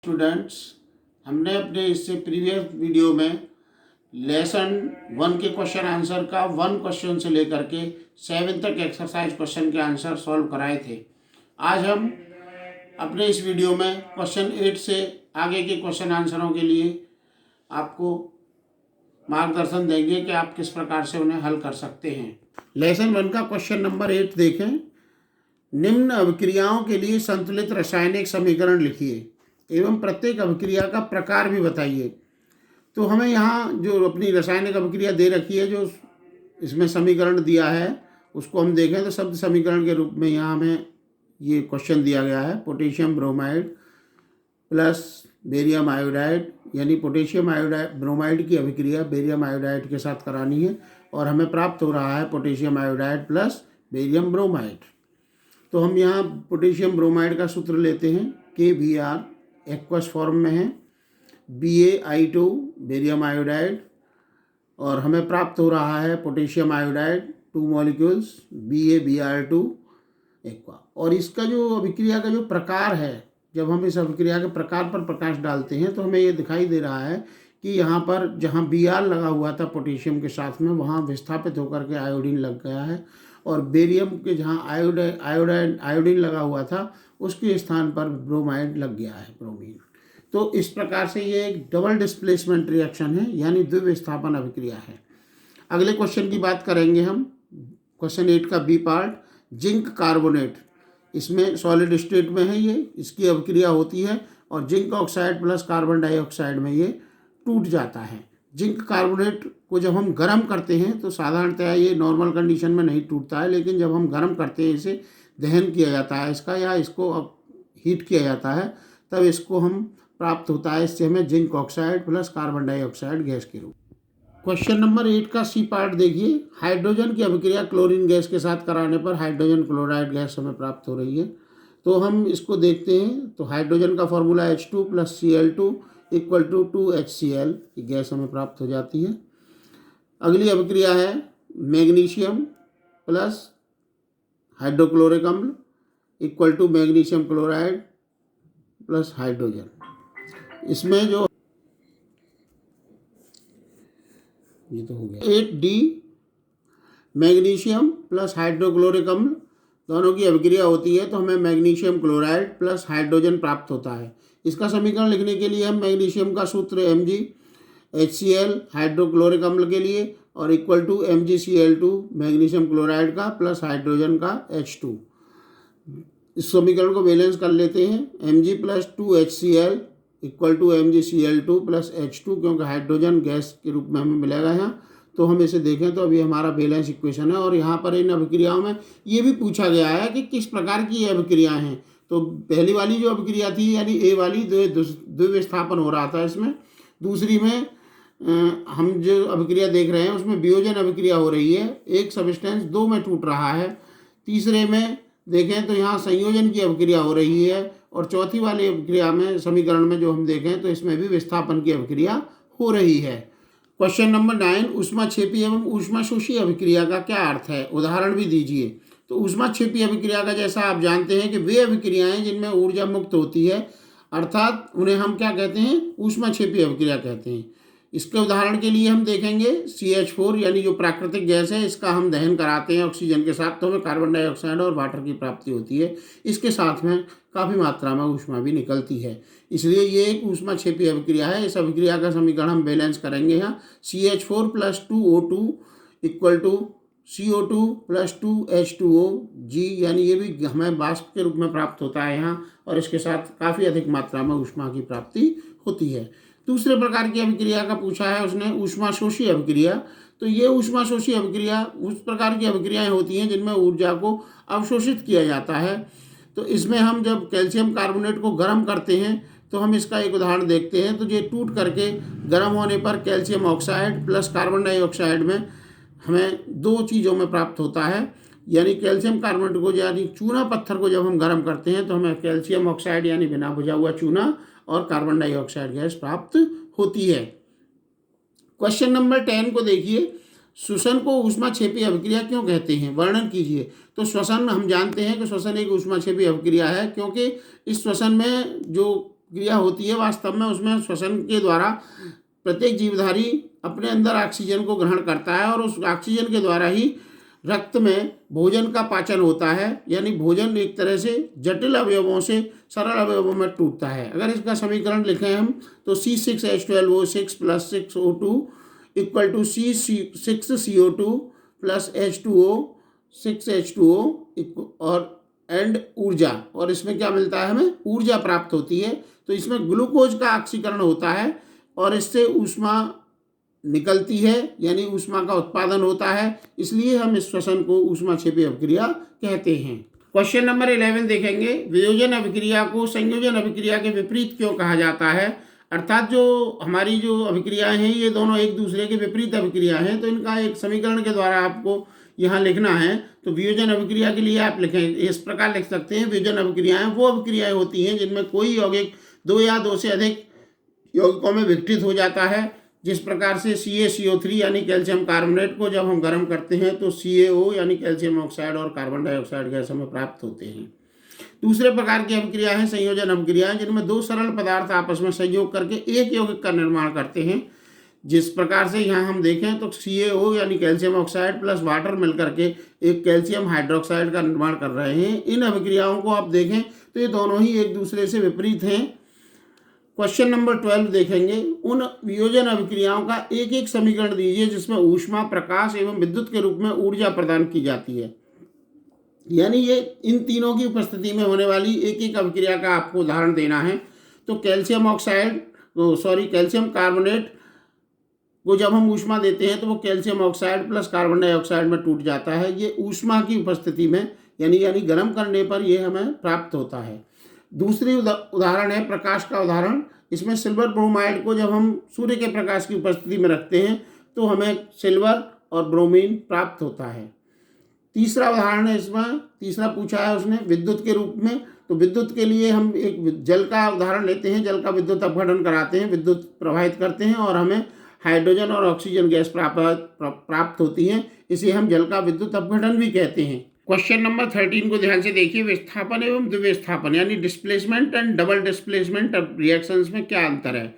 Students, हमने अपने इससे प्रीवियस वीडियो में लेसन 1 के क्वेश्चन आंसर का 1 क्वेश्चन से लेकर के 7 तक एक्सरसाइज क्वेश्चन के आंसर सॉल्व कराए थे। आज हम अपने इस वीडियो में क्वेश्चन 8 से आगे के क्वेश्चन आंसरों के लिए आपको मार्गदर्शन देंगे कि आप किस प्रकार से उन्हें हल कर सकते हैं। लेसन 1 का क्वेश्चन नंबर 8 देखें। निम्न अभिक्रियाओं के लिए संतुलित रासायनिक समीकरण लिखिए एवं प्रत्येक अभिक्रिया का प्रकार भी बताइए। तो हमें यहाँ जो अपनी रासायनिक अभिक्रिया दे रखी है, जो इसमें समीकरण दिया है उसको हम देखें तो शब्द समीकरण के रूप में यहाँ हमें ये क्वेश्चन दिया गया है। Potassium bromide plus barium iodide, यानी पोटेशियम आयोडाइड ब्रोमाइड की अभिक्रिया बेरियम आयोडाइड के साथ करानी है और हमें प्राप्त हो रहा है potassium iodide plus barium bromide. तो हम यहाँ पोटेशियम ब्रोमाइड का सूत्र लेते हैं, KBr एक्वस फॉर्म में है, BaI2 बेरियम आयोडाइड, और हमें प्राप्त हो रहा है potassium iodide 2 molecules BaBr2 aqua. और इसका जो अभिक्रिया का जो प्रकार है, जब हम इस अभिक्रिया के प्रकार पर प्रकाश डालते हैं तो हमें ये दिखाई दे रहा है कि यहाँ पर जहाँ Br लगा हुआ था पोटेशियम के साथ में, वहाँ विस्थापित होकर के आयोडीन लग गया है, और बेरियम के जहाँ आयोडीन लगा हुआ था उसके स्थान पर ब्रोमाइड लग गया है, ब्रोमीन। तो इस प्रकार से ये एक डबल डिस्प्लेसमेंट रिएक्शन है, यानी द्विविस्थापन अभिक्रिया है। अगले क्वेश्चन की बात करेंगे हम, क्वेश्चन 8 का बी पार्ट। जिंक कार्बोनेट, इसमें सॉलिड स्टेट में है ये, इसकी अभिक्रिया होती है और zinc oxide plus carbon dioxide में ये टूट जाता है। जिंक कार्बोनेट को जब हम गर्म करते हैं तो साधारणतः ये नॉर्मल कंडीशन में नहीं टूटता है, लेकिन जब हम गर्म करते हैं, इसे दहन किया जाता है इसका, या इसको हीट किया जाता है, तब इसको हम प्राप्त होता है, इससे हमें zinc oxide plus carbon dioxide gas के रूप। क्वेश्चन नंबर 8 का सी पार्ट देखिए। हाइड्रोजन की अभिक्रिया क्लोरीन गैस के साथ कराने पर हाइड्रोजन क्लोराइड गैस हमें प्राप्त हो रही है। तो हम इसको देखते हैं। तो हाइड्रोजन का फॉर्मूला H2 + Cl2 = 2HCl, ये गैस हमें प्राप्त हो जाती है। अगली अभिक्रिया है मैग्नीशियम प्लस हाइड्रोक्लोरिक अम्ल = मैग्नीशियम क्लोराइड प्लस हाइड्रोजन। इसमें जो ये तो हो गया 8D, मैग्नीशियम प्लस हाइड्रोक्लोरिक अम्ल दोनों की अभिक्रिया होती है तो हमें मैग्नीशियम क्लोराइड प्लस हाइड्रोजन प्राप्त होता है। इसका समीकरण लिखने के लिए हम मैग्नीशियम का सूत्र MgHCl हाइड्रोक्लोरिक अम्ल के लिए और = MgCl2 मैग्नीशियम क्लोराइड का प्लस हाइड्रोजन का H2। इस समीकरण को बैलेंस कर लेते हैं। Mg + 2HCl = MgCl2 + H2, क्योंकि हाइड्रोजन गैस के रूप में हमें मिलेगा यहाँ। तो हम इसे देखें तो अभी हमारा बैलेंस इक्वेशन है, और यहाँ पर इन अभिक्रियाओं में ये भी पूछा गया है कि किस प्रकार की ये अभिक्रियाएँ हैं। तो पहली वाली जो अभिक्रिया थी, यानी A वाली, द्विविस्थापन हो रहा था इसमें। दूसरी में हम जो अभिक्रिया देख रहे हैं उसमें वियोजन अभिक्रिया हो रही है, एक सब्सटेंस 2 में टूट रहा है। तीसरे में देखें तो यहाँ संयोजन की अभिक्रिया हो रही है, और चौथी वाली अभिक्रिया में, समीकरण में जो हम देखें तो इसमें भी विस्थापन की अभिक्रिया हो रही है। क्वेश्चन नंबर 9, ऊष्माक्षेपी एवं ऊष्माशोषी अभिक्रिया का क्या अर्थ है, उदाहरण भी दीजिए। तो ऊष्माक्षेपी अभिक्रिया का, जैसा आप जानते हैं कि वे अभिक्रियाएं जिनमें ऊर्जा मुक्त होती है, अर्थात उन्हें हम क्या कहते हैं, ऊष्माक्षेपी अभिक्रिया कहते हैं। इसके उदाहरण के लिए हम देखेंगे CH4, यानी जो प्राकृतिक गैस है, इसका हम दहन कराते हैं ऑक्सीजन के साथ तो हमें कार्बन डाइऑक्साइड और वाटर की प्राप्ति होती है। इसके साथ में काफ़ी मात्रा में ऊष्मा भी निकलती है, इसलिए ये एक ऊष्माक्षेपी अभिक्रिया है। इस अभिक्रिया का समीकरण हम बैलेंस करेंगे यहाँ। CH4 + 2O2 = CO2 + 2H2O G, यानी ये भी हमें वाष्प के रूप में प्राप्त होता है यहाँ, और इसके साथ काफ़ी अधिक मात्रा में ऊष्मा की प्राप्ति होती है। दूसरे प्रकार की अभिक्रिया का पूछा है उसने, ऊष्माशोषी अभिक्रिया। तो ये ऊष्माशोषी अभिक्रिया उस प्रकार की अभिक्रियाएं होती हैं जिनमें ऊर्जा को अवशोषित किया जाता है। तो इसमें हम जब कैल्शियम कार्बोनेट को गर्म करते हैं तो हम इसका एक उदाहरण देखते हैं। तो ये टूट करके गर्म होने पर calcium oxide plus carbon dioxide में हमें 2 चीज़ों में प्राप्त होता है, यानी कैल्शियम कार्बोनेट को, यानी चूना पत्थर को जब हम गर्म करते हैं तो हमें कैल्शियम ऑक्साइड यानी बिना बुझा हुआ चूना और कार्बन डाइऑक्साइड गैस प्राप्त होती है। क्वेश्चन नंबर 10 को देखिए। श्वसन को ऊष्माक्षेपी अभिक्रिया क्यों कहते हैं, वर्णन कीजिए। तो श्वसन, हम जानते हैं कि श्वसन एक ऊष्माक्षेपी अभिक्रिया है, क्योंकि इस श्वसन में जो क्रिया होती है वास्तव में उसमें श्वसन के द्वारा प्रत्येक जीवधारी अपने अंदर ऑक्सीजन को ग्रहण करता है और उस ऑक्सीजन के द्वारा ही रक्त में भोजन का पाचन होता है, यानी भोजन एक तरह से जटिल अवयवों से सरल अवयवों में टूटता है। अगर इसका समीकरण लिखें हम तो C6H12O6 + 6O2 = C6CO2 + H2O 6H2O और एंड ऊर्जा, और इसमें क्या मिलता है, हमें ऊर्जा प्राप्त होती है। तो इसमें ग्लूकोज का ऑक्सीकरण होता है और इससे ऊष्मा निकलती है, यानी ऊष्मा का उत्पादन होता है, इसलिए हम इस श्वसन को ऊष्माक्षेपी अभिक्रिया कहते हैं। क्वेश्चन नंबर 11 देखेंगे, वियोजन अभिक्रिया को संयोजन अभिक्रिया के विपरीत क्यों कहा जाता है। अर्थात जो हमारी जो अभिक्रियाएं हैं ये दोनों एक दूसरे के विपरीत अभिक्रिया हैं, तो इनका एक समीकरण के द्वारा आपको यहाँ लिखना है। तो वियोजन अभिक्रिया के लिए आप लिखें, इस प्रकार लिख सकते हैं, वियोजन अभिक्रियाएं वो अभिक्रियाएं होती हैं जिनमें कोई यौगिक 2 या 2 से अधिक यौगिकों में विघटित हो जाता है। जिस प्रकार से CaCO3 यानी कैल्शियम कार्बोनेट को जब हम गर्म करते हैं तो CaO यानी कैल्शियम ऑक्साइड और कार्बन डाइऑक्साइड गैस हमें प्राप्त होते हैं। दूसरे प्रकार की अभिक्रिया है संयोजन अभिक्रियाएं, जिनमें 2 सरल पदार्थ आपस में संयोग करके एक यौगिक का निर्माण करते हैं। जिस प्रकार से यहाँ हम देखें तो CaO यानी कैल्शियम ऑक्साइड प्लस वाटर मिलकर के एक कैल्शियम हाइड्रोक्साइड का निर्माण कर रहे हैं। इन अभिक्रियाओं को आप देखें तो ये दोनों ही एक दूसरे से विपरीत हैं। क्वेश्चन नंबर 12 देखेंगे, उन वियोजन अभिक्रियाओं का एक एक समीकरण दीजिए जिसमें ऊष्मा, प्रकाश एवं विद्युत के रूप में ऊर्जा प्रदान की जाती है। यानी ये इन तीनों की उपस्थिति में होने वाली एक एक अभिक्रिया का आपको उदाहरण देना है। तो कैल्शियम कार्बोनेट को जब हम ऊष्मा देते हैं तो वो calcium oxide plus carbon dioxide में टूट जाता है, ये ऊष्मा की उपस्थिति में, यानी गर्म करने पर ये हमें प्राप्त होता है। दूसरी उदाहरण है प्रकाश का उदाहरण। इसमें सिल्वर ब्रोमाइड को जब हम सूर्य के प्रकाश की उपस्थिति में रखते हैं तो हमें सिल्वर और ब्रोमीन प्राप्त होता है। तीसरा उदाहरण है, इसमें तीसरा पूछा है उसने विद्युत के रूप में। तो विद्युत के लिए हम एक जल का उदाहरण लेते हैं, जल का विद्युत अपघटन कराते हैं, विद्युत प्रवाहित करते हैं और हमें हाइड्रोजन और ऑक्सीजन गैस प्राप्त होती है, इसे हम जल का विद्युत अपघटन भी कहते हैं। क्वेश्चन नंबर 13 को ध्यान से देखिए, विस्थापन एवं द्विविस्थापन यानी displacement and double displacement reactions में क्या अंतर है।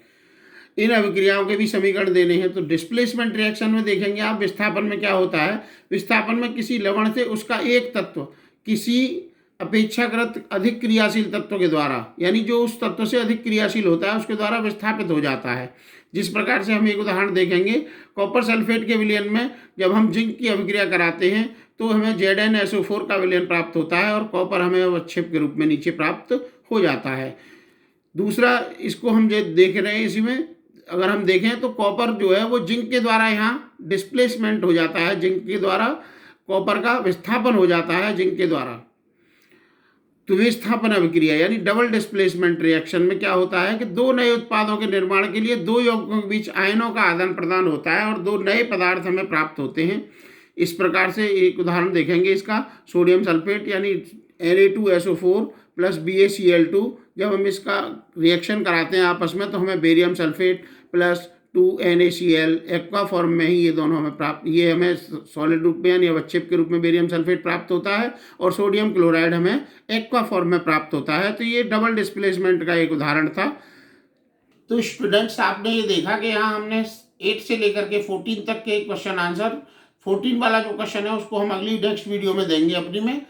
इन अभिक्रियाओं के भी समीकरण देने हैं। तो डिस्प्लेसमेंट रिएक्शन में देखेंगे आप, विस्थापन में क्या होता है, विस्थापन में किसी लवण से उसका एक तत्व किसी अपेक्षाकृत अधिक क्रियाशील तत्व के द्वारा, यानी जो उस तत्व से अधिक क्रियाशील होता है उसके द्वारा विस्थापित हो जाता है। जिस प्रकार से हम एक उदाहरण देखेंगे, कॉपर सल्फेट के विलयन में जब हम जिंक की अभिक्रिया कराते हैं तो हमें ZnSO4 का विलयन प्राप्त होता है और कॉपर हमें अवक्षेप के रूप में नीचे प्राप्त हो जाता है। दूसरा इसको हम देख रहे हैं, इसी में अगर हम देखें तो कॉपर जो है वो जिंक के द्वारा यहाँ डिस्प्लेसमेंट हो जाता है, जिंक के द्वारा कॉपर का विस्थापन हो जाता है जिंक के द्वारा। तो विस्थापन अभिक्रिया यानी डबल डिस्प्लेसमेंट रिएक्शन में क्या होता है कि 2 नए उत्पादों के निर्माण के लिए 2 यौगिकों के बीच आयनों का आदान प्रदान होता है और 2 नए पदार्थ हमें प्राप्त होते हैं। इस प्रकार से एक उदाहरण देखेंगे इसका, सोडियम सल्फेट यानी Na2SO4 प्लस BaCl2, जब हम इसका रिएक्शन कराते हैं आपस में तो हमें barium sulphate plus 2NaCl aqua form में ही ये दोनों हमें प्राप्त, ये हमें सॉलिड रूप में यानी अवक्षेप के रूप में बेरियम सल्फेट प्राप्त होता है और सोडियम क्लोराइड हमें एक्वा फॉर्म में प्राप्त होता है। तो ये डबल डिस्प्लेसमेंट का एक उदाहरण था। तो स्टूडेंट्स आपने ये देखा कि यहाँ हमने 8 से लेकर के 14 तक के क्वेश्चन आंसर, 14 वाला जो क्वेश्चन है उसको हम अगली नेक्स्ट वीडियो में देंगे अपनी में।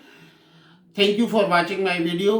Thank you for watching my video.